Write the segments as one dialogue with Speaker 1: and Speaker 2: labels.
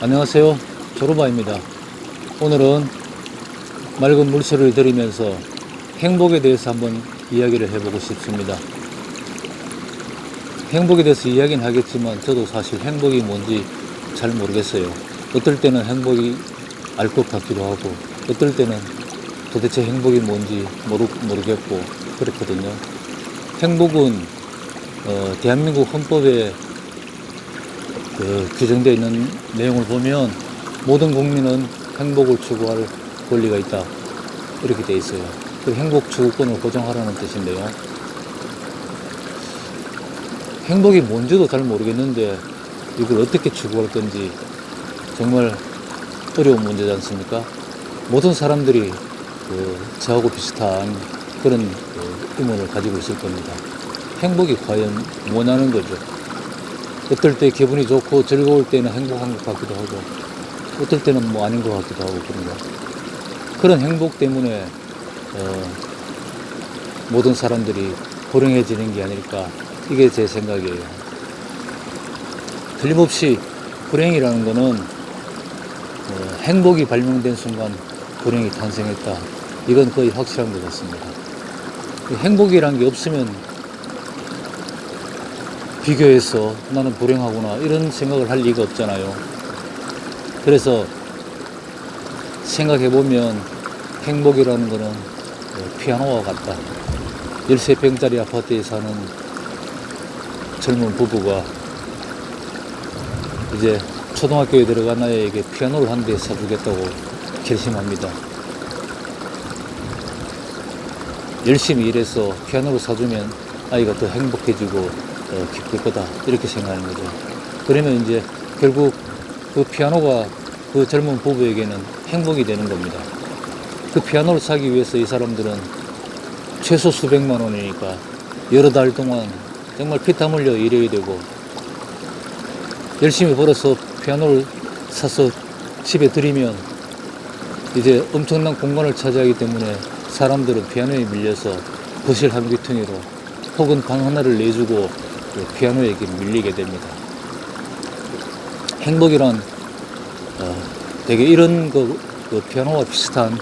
Speaker 1: 안녕하세요, 조르바입니다. 오늘은 맑은 물소리를 들으면서 행복에 대해서 한번 이야기를 해보고 싶습니다. 행복에 대해서 이야기는 하겠지만 저도 사실 행복이 뭔지 잘 모르겠어요. 어떨 때는 행복이 알 것 같기도 하고 어떨 때는 도대체 행복이 뭔지 모르겠고 그렇거든요. 행복은 대한민국 헌법에 규정되어 있는 내용을 보면 모든 국민은 행복을 추구할 권리가 있다, 이렇게 되어 있어요. 그 행복 추구권을 보장하라는 뜻인데요. 행복이 뭔지도 잘 모르겠는데 이걸 어떻게 추구할 건지 정말 어려운 문제지 않습니까? 모든 사람들이 저하고 비슷한 그런 의문을 가지고 있을 겁니다. 행복이 과연 뭐냐는 거죠. 어떨 때 기분이 좋고 즐거울 때는 행복한 것 같기도 하고 어떨 때는 뭐 아닌 것 같기도 하고 그런 행복 때문에 모든 사람들이 불행해지는 게 아닐까, 이게 제 생각이에요. 틀림없이 불행이라는 거는 행복이 발명된 순간 불행이 탄생했다, 이건 거의 확실한 것 같습니다. 행복이라는 게 없으면 비교해서 나는 불행하구나 이런 생각을 할 리가 없잖아요. 그래서 생각해보면 행복이라는 거는 피아노와 같다. 13평짜리 아파트에 사는 젊은 부부가 이제 초등학교에 들어간 아이에게 피아노를 한 대 사주겠다고 결심합니다. 열심히 일해서 피아노를 사주면 아이가 더 행복해지고 기쁠 거다, 이렇게 생각하는 거죠. 그러면 이제 결국 그 피아노가 그 젊은 부부에게는 행복이 되는 겁니다. 그 피아노를 사기 위해서 이 사람들은 최소 수백만 원이니까 여러 달 동안 정말 피땀 흘려 일해야 되고 열심히 벌어서 피아노를 사서 집에 들이면 이제 엄청난 공간을 차지하기 때문에 사람들은 피아노에 밀려서 거실 한 귀퉁이로 혹은 방 하나를 내주고 피아노에게 밀리게 됩니다. 행복이란 되게 이런 그 피아노와 비슷한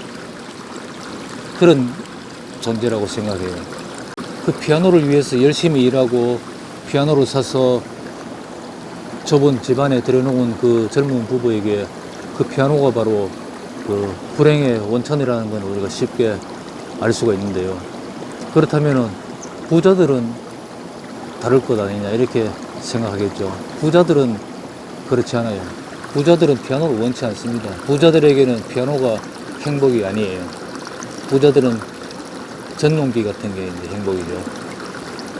Speaker 1: 그런 존재라고 생각해요. 그 피아노를 위해서 열심히 일하고 피아노를 사서 좁은 집안에 들여놓은 그 젊은 부부에게 그 피아노가 바로 그 불행의 원천이라는 건 우리가 쉽게 알 수가 있는데요. 그렇다면은 부자들은 다를 것 아니냐, 이렇게 생각하겠죠. 부자들은 그렇지 않아요. 부자들은 피아노를 원치 않습니다. 부자들에게는 피아노가 행복이 아니에요. 부자들은 전용기 같은 게 이제 행복이죠.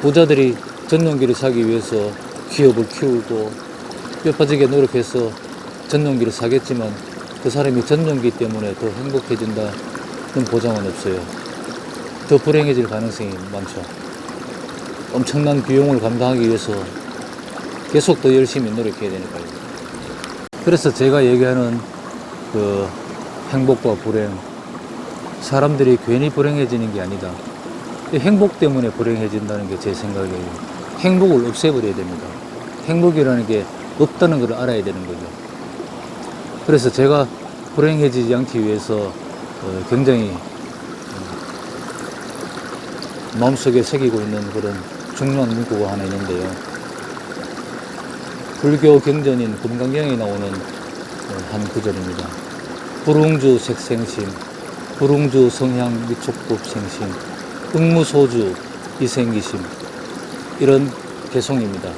Speaker 1: 부자들이 전용기를 사기 위해서 기업을 키우고 뼈빠지게 노력해서 전용기를 사겠지만 그 사람이 전용기 때문에 더 행복해진다는 보장은 없어요. 더 불행해질 가능성이 많죠. 엄청난 비용을 감당하기 위해서 계속 더 열심히 노력해야 되니까요. 그래서 제가 얘기하는 그 행복과 불행, 사람들이 괜히 불행해지는 게 아니다. 행복 때문에 불행해진다는 게 제 생각이에요. 행복을 없애버려야 됩니다. 행복이라는 게 없다는 걸 알아야 되는 거죠. 그래서 제가 불행해지지 않기 위해서 굉장히 마음속에 새기고 있는 그런 중요한 문구가 하나 있는데요. 불교 경전인 금강경에 나오는 한 구절입니다. 불웅주 색생심, 불웅주 성향 미촉급 생심, 응무소주 이생기심, 이런 개송입니다.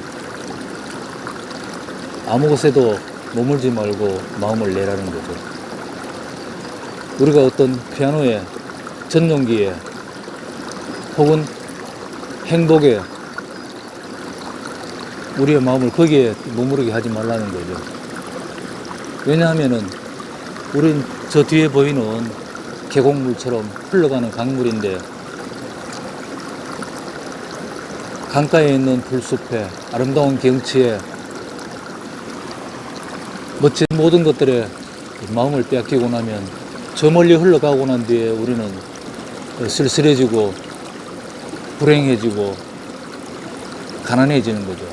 Speaker 1: 아무 곳에도 머물지 말고 마음을 내라는 거죠. 우리가 어떤 피아노에, 전용기에 혹은 행복에 우리의 마음을 거기에 머무르게 하지 말라는 거죠. 왜냐하면은 우린 저 뒤에 보이는 계곡물처럼 흘러가는 강물인데 강가에 있는 풀숲에 아름다운 경치에 멋진 모든 것들에 마음을 빼앗기고 나면 저 멀리 흘러가고 난 뒤에 우리는 쓸쓸해지고 불행해지고 가난해지는 거죠.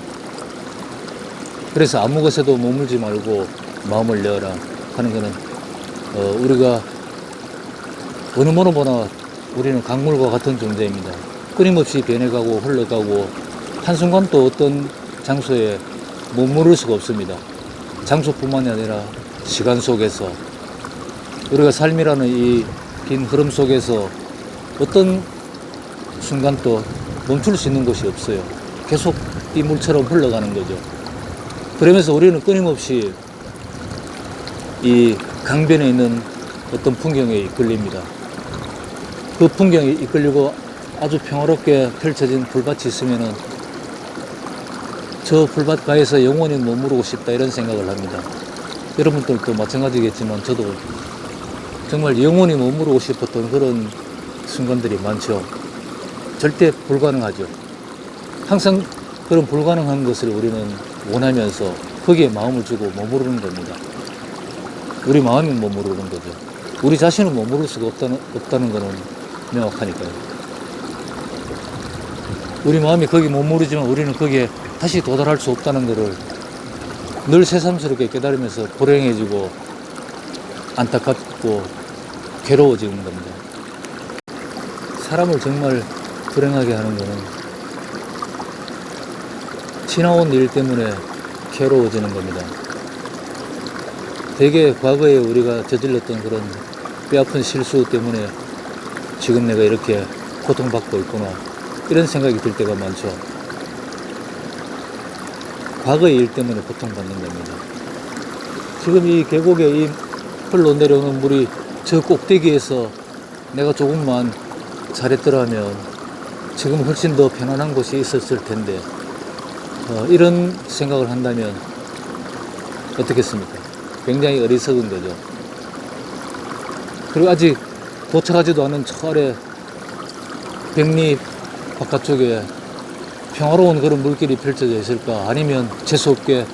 Speaker 1: 그래서 아무 곳에도 머물지 말고 마음을 내어라 하는 것은 우리가 어느 뭐로 보나 우리는 강물과 같은 존재입니다. 끊임없이 변해가고 흘러가고 한순간도 어떤 장소에 머무를 수가 없습니다. 장소뿐만이 아니라 시간 속에서 우리가 삶이라는 이 긴 흐름 속에서 어떤 순간도 멈출 수 있는 곳이 없어요. 계속 이 물처럼 흘러가는 거죠. 그러면서 우리는 끊임없이 이 강변에 있는 어떤 풍경에 이끌립니다. 그 풍경에 이끌리고 아주 평화롭게 펼쳐진 풀밭이 있으면은 저 풀밭가에서 영원히 머무르고 싶다 이런 생각을 합니다. 여러분들도 마찬가지겠지만 저도 정말 영원히 머무르고 싶었던 그런 순간들이 많죠. 절대 불가능하죠. 항상 그런 불가능한 것을 우리는 원하면서 거기에 마음을 주고 머무르는 겁니다. 우리 마음이 머무르는 거죠. 우리 자신은 머무를 수가 없다는 것은 명확하니까요. 우리 마음이 거기 머무르지만 우리는 거기에 다시 도달할 수 없다는 것을 늘 새삼스럽게 깨달으면서 불행해지고 안타깝고 괴로워지는 겁니다. 사람을 정말 불행하게 하는 것은 지나온 일 때문에 괴로워지는 겁니다. 대개 과거에 우리가 저질렀던 그런 뼈아픈 실수 때문에 지금 내가 이렇게 고통받고 있구나 이런 생각이 들 때가 많죠. 과거의 일 때문에 고통받는 겁니다. 지금 이 계곡에 이 흘러내려오는 물이 저 꼭대기에서 내가 조금만 잘했더라면 지금 훨씬 더 편안한 곳이 있었을 텐데 이런 생각을 한다면 어떻겠습니까? 굉장히 어리석은 거죠. 그리고 아직 도착하지도 않은 저 아래 백리 바깥쪽에 평화로운 그런 물길이 펼쳐져 있을까? 아니면 재수없게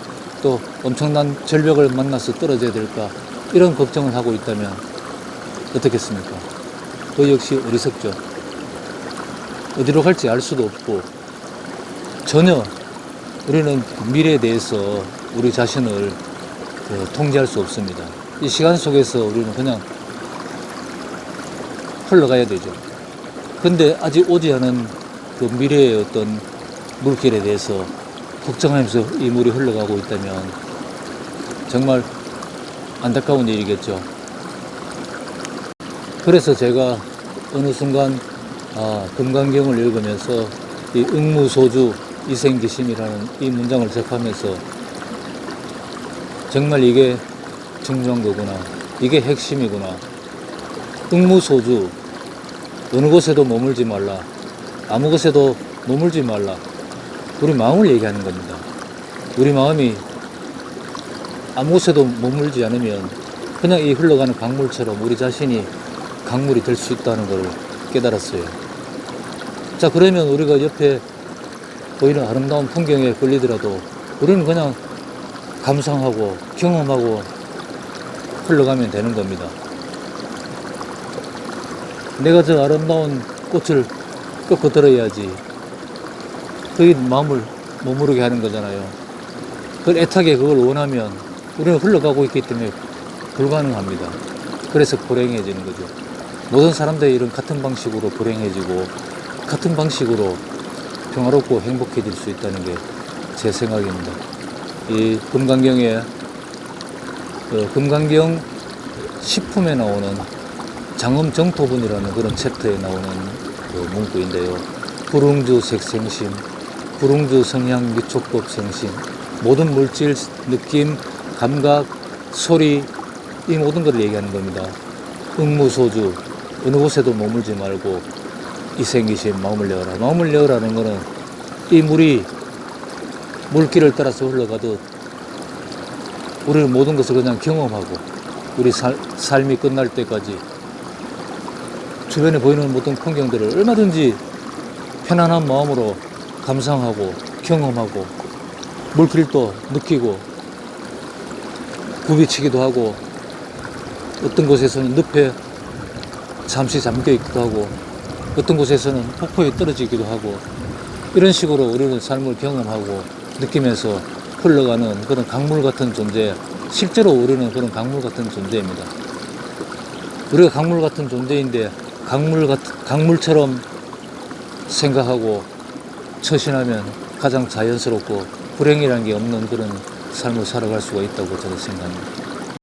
Speaker 1: 또 엄청난 절벽을 만나서 떨어져야 될까? 이런 걱정을 하고 있다면 어떻겠습니까? 그 역시 어리석죠. 어디로 갈지 알 수도 없고 전혀 우리는 미래에 대해서 우리 자신을 통제할 수 없습니다. 이 시간 속에서 우리는 그냥 흘러가야 되죠. 근데 아직 오지 않은 그 미래의 어떤 물길에 대해서 걱정하면서 이 물이 흘러가고 있다면 정말 안타까운 일이겠죠. 그래서 제가 어느 순간 금강경을 읽으면서 이 응무소주 이생기심이라는 이 문장을 접하면서 정말 이게 중요한 거구나, 이게 핵심이구나. 응무소주, 어느 곳에도 머물지 말라, 아무 곳에도 머물지 말라. 우리 마음을 얘기하는 겁니다. 우리 마음이 아무 곳에도 머물지 않으면 그냥 이 흘러가는 강물처럼 우리 자신이 강물이 될 수 있다는 걸 깨달았어요. 자, 그러면 우리가 옆에 보이는 아름다운 풍경에 걸리더라도 우리는 그냥 감상하고 경험하고 흘러가면 되는 겁니다. 내가 저 아름다운 꽃을 꺾어 들어야지 그게 마음을 머무르게 하는 거잖아요. 그걸 애타게 그걸 원하면 우리는 흘러가고 있기 때문에 불가능합니다. 그래서 불행해지는 거죠. 모든 사람들이 이런 같은 방식으로 불행해지고 같은 방식으로 평화롭고 행복해질 수 있다는 게 제 생각입니다. 이 금강경에 금강경 식품에 나오는 장엄정토분이라는 그런 챕터에 나오는 그 문구인데요. 불웅주 색생심, 불웅주 성향 유촉법 생심, 모든 물질, 느낌, 감각, 소리 이 모든 것을 얘기하는 겁니다. 응무소주, 어느 곳에도 머물지 말고 이생기심, 마음을 내어라. 마음을 내어라는 것은 이 물이 물길을 따라서 흘러가듯 우리는 모든 것을 그냥 경험하고 우리 삶이 끝날 때까지 주변에 보이는 모든 풍경들을 얼마든지 편안한 마음으로 감상하고 경험하고 물길도 느끼고 굽이치기도 하고 어떤 곳에서는 늪에 잠시 잠겨 있기도 하고 어떤 곳에서는 폭포에 떨어지기도 하고 이런 식으로 우리는 삶을 경험하고 느끼면서 흘러가는 그런 강물 같은 존재, 실제로 우리는 그런 강물 같은 존재입니다. 우리가 강물 같은 존재인데 강물처럼 생각하고 처신하면 가장 자연스럽고 불행이라는 게 없는 그런 삶을 살아갈 수가 있다고 저는 생각합니다.